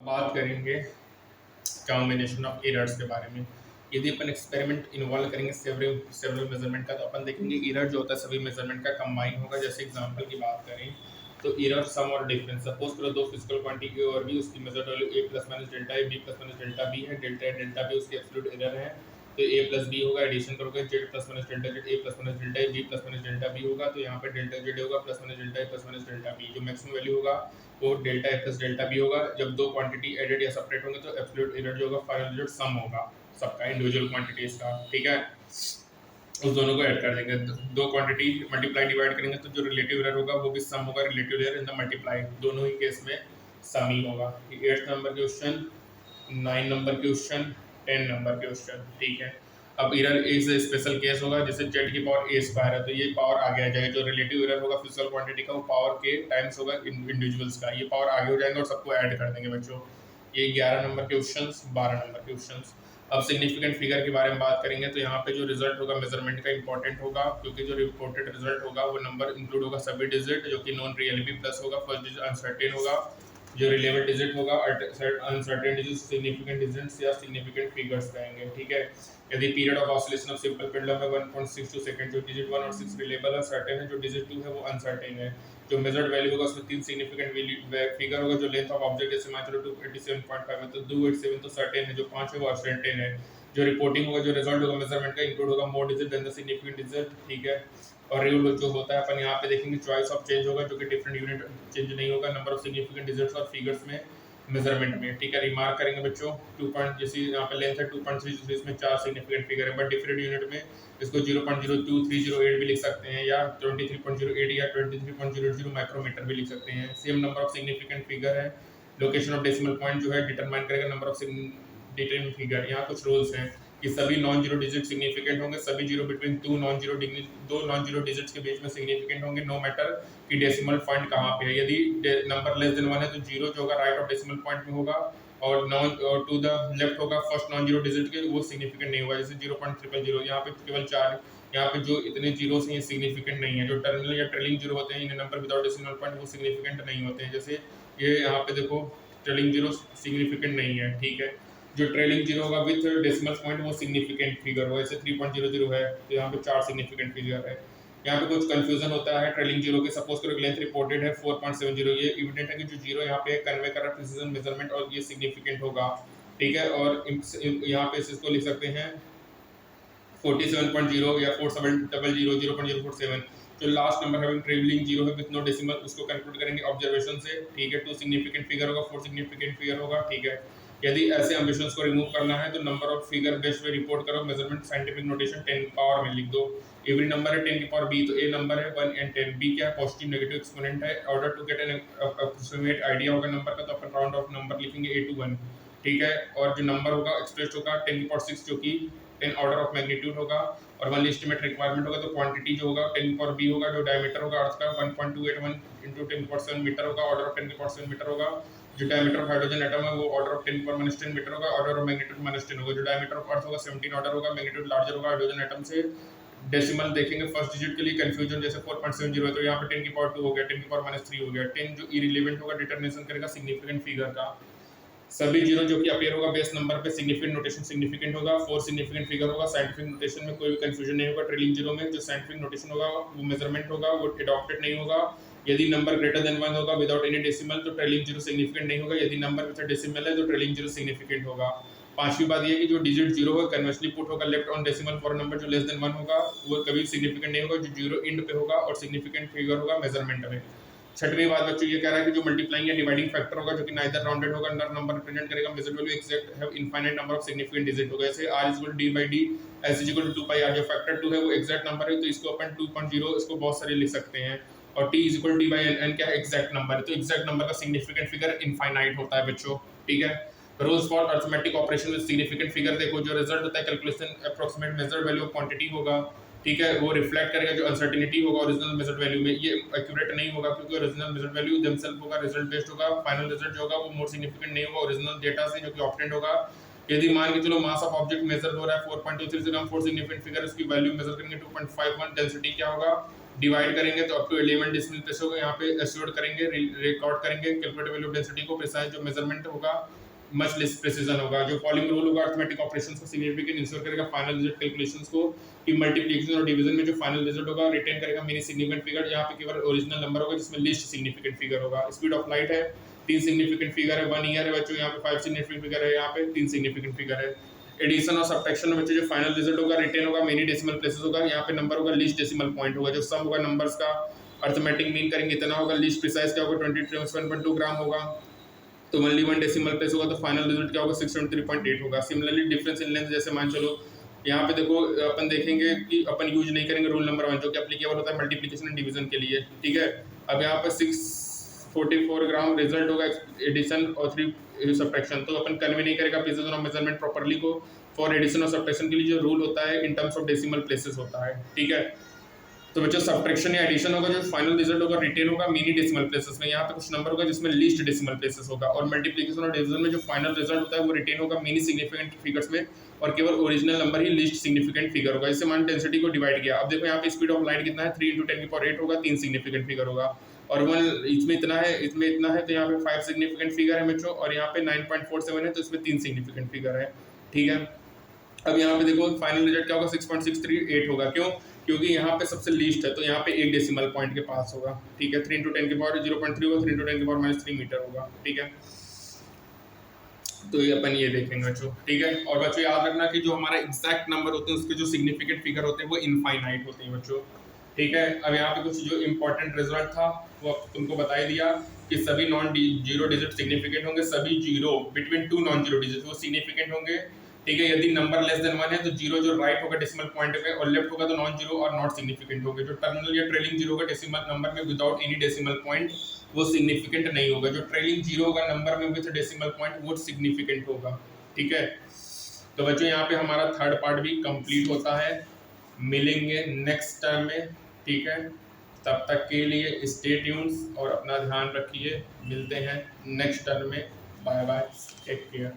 बात करेंगे combination of errors के बारे में। यदि अपन एक्सपेरिमेंट इन्वॉल्व करेंगे सेवरल सेवरल मेजरमेंट का, तो अपन देखेंगे एरर जो होता है सभी मेजरमेंट का कंबाइन होगा। जैसे एग्जांपल की बात करें तो एरर सम और डिफरेंस, सपोज करो दो फिजिकल क्वांटिटी ए और बी, उसकी major value A plus minus delta A, B plus minus delta B है, डेल्टा ए डेल्टा बी उसकी एब्सोल्यूट एरर है। तो ए प्लस बी होगा, एडिशन करोगे Z plus minus delta Z, A plus minus delta A, B plus minus delta B होगा, तो यहाँ पे डेल्टा जेड होगा plus minus delta A plus minus delta B. जो मैक्सिमम वैल्यू होगा वो delta A plus delta B होगा। जब दो क्वांटिटी एडेड या सेपरेट होंगे तो एब्सोल्यूट एरर जो होगा फाइनल रिजल्ट सम होगा सबका, इंडिविजुअल क्वांटिटीज का। ठीक है, उस दोनों को ऐड कर देंगे, दो क्वांटिटी मल्टीप्लाई डिवाइड करेंगे तो जो रिलेटिव एरर होगा वो भी सम होगा, relative error in the multiply, दोनों ही केस में सम ही होगा। 8 number question, 9 number question, 10 number question. ठीक है, अब एरर इज स्पेशल केस होगा, जैसे जेड की पावर ए स्क्वायर है तो ये पावर आगे आ जाएगा। जो रिलेटिव एरर होगा फिजिकल क्वांटिटी का वो पावर के टाइम्स होगा इंडिविजुअल्स का, ये पावर आगे हो जाएंगे और सबको ऐड कर देंगे बच्चों। ये 11 नंबर क्वेश्चंस, 12 नंबर क्वेश्चंस। अब सिग्निफिकेंट फिगर के बारे में बात करेंगे तो यहाँ पे जो रिजल्ट होगा मेजरमेंट का इंपॉर्टेंट होगा, क्योंकि जो रिपोर्टेड रिजल्ट होगा वो नंबर इंक्लूड होगा सभी डिजिट, जो कि नॉन रियल भी प्लस होगा, फर्स्ट डिजिट अनसर्टेन होगा, जो रिलेवेंट डिजिट होगा अनसर्टेन डिजिट, सिग्निफिकेंट डिजिट्स या सिग्निफिकेंट फिगर्स रहेंगे। ठीक है, यदि period of oscillation of simple pendulum है 1.62 सेकंड, जो डिजिट 1 और 6 रिलेबल है सर्टेन है, जो डिजिट 2 है वो अनसर्टेन है। जो मेजर्ड वैल्यू होगा उसमें 3 सिग्निफिकेंट फिगर होगा, जो लेंथ ऑफ ऑब्जेक्ट जैसे मान चलो 287.5 है तो 287 तो सर्टेन है, जो 5 है वो अनसर्टेन है। जो रिपोर्टिंग होगा, जो रिजल्ट होगा मेजरमेंट का इंक्लूड होगा more digit than the significant digit. ठीक है, और रूल जो होता है अपन यहाँ पे देखेंगे चॉइस ऑफ चेंज होगा, जो कि डिफरेंट यूनिट चेंज नहीं होगा, नंबर ऑफ सिग्निफिकेंट डिजिट्स और फिगर्स में मेजरमेंट में। ठीक है, रिमार्क करेंगे बच्चों 2 पॉइंट, जैसे यहाँ पे लेंथ है 2.3, इसमें 4 सिग्निफिकेंट फिगर है, बट डिफरेंट यूनिट में इसको 0.02308 भी लिख सकते हैं, या 23.08 या 23.00 माइक्रोमीटर भी लिख सकते हैं। Same number of significant figure है, लोकेशन ऑफ डेसिमल पॉइंट जो है डिटरमाइन करेगा नंबर ऑफ डिटरमाइन फिगर। यहाँ कुछ रूल्स हैं कि सभी नॉन जीरो डिजिट सिग्निफिकेंट होंगे, सभी जीरो बिटवीन दो नॉन जीरो डिजिट्स के बीच में सिग्निफिकेंट होंगे, नो मैटर कि डेसिमल पॉइंट कहाँ पे है। यदि नंबर लेस देन 1 है तो जीरो जो होगा राइट ऑफ डेसिमल पॉइंट में होगा, और टू द लेफ्ट होगा फर्स्ट नॉन जीरो डिजिट के, वो सिग्निफिकेंट नहीं होगा। जैसे 0.000 यहाँ पे केवल 4, यहाँ पे जो इतने जीरो हैं ये सिग्निफिकेंट नहीं है। जो टर्मिनल या ट्रेलिंग जीरो होते हैं इन्हें नंबर विदाउट डेसिमल पॉइंट वो सिग्निफिकेंट नहीं होते हैं। जैसे ये यहाँ पे देखो ट्रेलिंग जीरो सिग्निफिकेंट नहीं है। ठीक है, जो ट्रेलिंग जीरो होगा विथ डेसिमल पॉइंट वो सिग्निफिकेंट फिगर होगा, जैसे 3.00 है तो यहाँ पे 4 सिग्निफिकेंट फिगर है। यहाँ पे कुछ कंफ्यूजन होता है ट्रेलिंग जीरो के, सपोज करो लेंथ रिपोर्टेड है 4.70, ये इविडेंट है कि जो जीरो यहाँ पे कन्वे कर रहा है प्रिसीजन मेजरमेंट और ये सिग्निफिकेंट होगा। ठीक है, और यहाँ पे इसको लिख सकते हैं 47.0 या 4700 0.047, जो last number having travelling zero है विद नो डेसिमल, उसको कंक्लूड करेंगे ऑब्जर्वेशन से। ठीक है, 2 सिग्निफिकेंट फिगर होगा, 4 सिग्निफिकेंट फिगर होगा। ठीक है, यदि ऐसे एम्बिशंस को रिमूव करना है तो number of figure best way report करो, मेजरमेंट साइंटिफिक नोटेशन 10 पावर में लिख दो। एवरी नंबर है 10 की पावर b, तो a नंबर है 1 and 10, b क्या है पॉजिटिव नेगेटिव एक्सपोनेंट है। Order to get an approximate idea होगा नंबर का, तो अपन राउंड ऑफ नंबर लिखेंगे a to 1। ठीक है, और जो नंबर होगा एक्सप्रेस होगा 10 की पावर 6, जो कि 10 ऑर्डर ऑफ मैग्नीट्यूड होगा, और 1 एस्टिमेट रिक्वायरमेंट होगा, तो क्वांटिटी जो होगा 10 की पावर b होगा, जो डायमीटर होगा अर्थ का 1.281 into 10 की पावर 7 मीटर होगा, ऑर्डर ऑफ 10 की पावर 7 मीटर होगा। जो डायमीटर ऑफ हाइड्रोजन एटम है वो ऑर्डर ऑफ 10 पर -10 मीटर होगा, ऑर्डर ऑफ मैग्नीट्यूड -10 होगा। जो डायमीटर ऑफ अर्थ होगा 17 ऑर्डर होगा, मैग्नीट्यूड लार्जर होगा हाइड्रोजन एटम से। डेसिमल देखेंगे फर्स्ट डिजिट के लिए कंफ्यूजन, जैसे 4.70 है तो यहाँ पे 10 की पावर 2 हो गया, 10 की पावर -3 हो गया। 10 जो इररिलेवेंट होगा डिटरमिनेशन करेगा सिग्निफिकेंट फिगर का। सभी जीरो जो कि अपीयर होगा बेस नंबर पे, सिग्निफिकेंट नोटेशन सिग्निफिकेंट होगा, 4 सिग्निफिकेंट फिगर होगा। साइंटिफिक नोटेशन में कोई भी कंफ्यूजन नहीं होगा। ट्रेलिंग जीरो में जो साइंटिफिक नोटेशन होगा वो मेजरमेंट होगा, वो एडॉप्टेड नहीं होगा। यदि नंबर ग्रेटर देन 1 होगा विदाउट एनी डेसिमल तो ट्रेलिंग जीरो सिग्निफिकेंट नहीं होगा, यदि नंबर विद डेसिमल है तो ट्रेलिंग जीरो सिग्निफिकेंट होगा। पांचवी बात ये कि जो डिजिट जीरो होगा कन्वेंशनली पुट होगा left on decimal for number जो लेस देन 1 होगा वो कभी सिग्निफिकेंट नहीं होगा, जो जीरो इंड पे होगा, और सिग्निफिकेंट फिगर होगा मेजरमेंट में। छठवीं बात बच्चों ये कह रहा है कि जो मल्टीप्लाइंग या डिवाइडिंग फैक्टर होगा जो कि नाइदर राउंडेड होगा नर नंबर रिप्रेजेंट करेगा, measure value exact have infinite number of significant digit होगा। जैसे r = d/d s = 2πr, जो फैक्टर 2 है वो एग्जैक्ट नंबर है तो इसको अपन 2.0 इसको बहुत सारे लिख सकते हैं, और t = d/n, n क्या है एग्जैक्ट नंबर है, तो एग्जैक्ट नंबर का सिग्निफिकेंट फिगर इनफाइनाइट होता है बच्चों। ठीक है, rules for arithmetic operation with significant figure देखो, जो रिजल्ट होता है calculation approximate measured value of quantity होगा। ठीक है, वो रिफ्लेक्ट करेगा जो अनसर्टेनिटी होगा ओरिजिनल मेजर्ड वैल्यू में, ये एक्यूरेट नहीं होगा क्योंकि ओरिजिनल मेजर्ड वैल्यू देमसेल्फ होगा, रिजल्ट बेस्ड होगा। फाइनल रिजल्ट जो होगा वो मोर सिग्निफिकेंट नहीं होगा ओरिजिनल डेटा से जो कि ऑब्टेन्ड होगा। यदि मान के चलो मास ऑफ ऑब्जेक्ट मेजर हो रहा है 4.23 ग्राम, 4 सिग्निफिकेंट फिगर उसकी वैल्यू मेजर करेंगे 2.51, डेंसिटी क्या होगा डिवाइड करेंगे तो अप टू 11 डेसिमल प्लेस होगा, यहाँ पे एस्योर्ड करेंगे, रिकॉर्ड करेंगे कैलकुलेट वैल्यू ऑफ डेंसिटी को, प्रिसाइज जो मेजरमेंट होगा मच लेस प्रिसीजन होगा। जो फॉलोइंग रूल होगा अरिथमेटिक ऑपरेशंस को सिग्निफिकेंट इंश्योर करेगा फाइनल रिजल्ट कैलकुलेशंस को, कि मल्टीप्लिकेशन और डिवीजन में जो फाइनल रिजल्ट होगा रिटेन करेगा मिनी सिग्निफिकेंट फिगर, यहाँ पे केवल ओरिजिनल नंबर होगा जिसमें लीस्ट सिग्निफिकेंट फिगर होगा। स्पीड ऑफ लाइट है 3 सिग्निफिकेंट फिगर है, 1 ईयर है बच्चों, यहाँ पे 5 सिग्निफिकेंट फिगर है, यहाँ पे 3 सिग्निफिकेंट फिगर है। एडिशन और सब्ट्रैक्शन में बच्चों जो फाइनल रिजल्ट होगा रिटेन होगा मेनी डेसिमल प्लेसेस होगा, यहाँ पे नंबर होगा लीस्ट डेसिमल पॉइंट होगा, जो सम होगा नंबर्स का अर्थमेटिक मीन करेंगे इतना होगा, लीस्ट प्रिसाइज क्या होगा 27.2 ग्राम होगा, तो ओनली 1 डेसिमल प्लेस होगा, तो फाइनल रिजल्ट क्या होगा 673.8 होगा। सिमिलरली डिफरेंस इन लेंथ जैसे मान चलो यहाँ पे देखो अपन देखेंगे कि अपन यूज नहीं करेंगे रूल नंबर 1 जो कि एप्लीकेबल होता है मल्टीप्लिकेशन एंड डिवीजन के लिए, ठीक है। अब यहाँ पर 644 ग्राम रिजल्ट होगा एडिशन और 3 सब्ट्रैक्शन, तो अपन कन्वे नहीं करेगा प्रिसिजन ऑफ मेजरमेंट प्रॉपर्ली को फॉर एडिशन और सब्ट्रैक्शन के लिए जो रूल होता है in terms of decimal places होता है, ठीक है। तो बच्चों सब्ट्रैक्शन या एडिशन होगा जो फाइनल रिजल्ट होगा रिटेन होगा मिनी डेसिमल प्लेसेस में, यहाँ पे कुछ नंबर होगा जिसमें लीस्ट डेसिमल प्लेसेस होगा, और मल्टीप्लिकेशन और डिवीजन में जो फाइनल रिजल्ट होता है वो रिटेन होगा मिनी सिग्निफिकेंट फिगर्स में, और केवल ओरिजिनल नंबर ही लीस्ट सिग्निफिकेंट फिगर होगा। जैसे मान डेंसिटी को डिवाइड किया, अब देखो यहाँ पे स्पीड ऑफ लाइट कितना है 3 × 10⁸ होगा, 3 सिग्निफिकेंट फिगर होगा, और 1 इसमें इतना है इसमें इतना है, तो यहाँ पे 5 सिग्निफिकेंट फिगर है बच्चों, और यहाँ पे 9.47 है तो इसमें 3 सिग्निफिकेंट फिगर है, ठीक है। अब यहाँ पे देखो फाइनल रिजल्ट क्या होगा 6.638 होगा, क्यों? क्योंकि यहाँ पे सबसे लीस्ट है तो यहाँ पे 1 डेसिमल पॉइंट के पास होगा, ठीक है। 3 × 10⁻0.3 होगा, 3 × 10⁻³ मीटर होगा, ठीक है। तो ये अपन ये देखेंगे बच्चों, ठीक है। और बच्चों याद रखना कि जो हमारा एग्जैक्ट नंबर होते हैं उसके जो सिग्निफिकेंट फिगर होते हैं वो इनफाइनाइट होते हैं बच्चों, ठीक है। अब यहाँ पे कुछ जो इम्पोर्टेंट रिजल्ट था वो तुमको बता ही दिया कि सभी नॉन जीरो डिजिट सिग्निफिकेंट होंगे, सभी zero between 2 non zero digit वो सिग्निफिकेंट होंगे, ठीक है। यदि नंबर लेस देन 1 है तो जीरो जो राइट होगा डेसिमल पॉइंट पे और लेफ्ट होगा तो नॉन जीरो और नॉट सिग्निफिकेंट होंगे। जो टर्मिनल या ट्रेलिंग जीरो का डेसिमल नंबर में विदाउट एनी डेसिमल पॉइंट वो सिग्निफिकेंट नहीं होगा, जो ट्रेलिंग जीरो होगा नंबर में विद डेसिमल पॉइंट वो सिग्निफिकेंट होगा, ठीक है। तो बच्चों यहाँ पे हमारा थर्ड पार्ट भी कंप्लीट होता है, मिलेंगे नेक्स्ट टर्म में, ठीक है। तब तक के लिए स्टे ट्यून्स और अपना ध्यान रखिए, मिलते हैं नेक्स्ट टर्म में, बाय बाय, टेक केयर।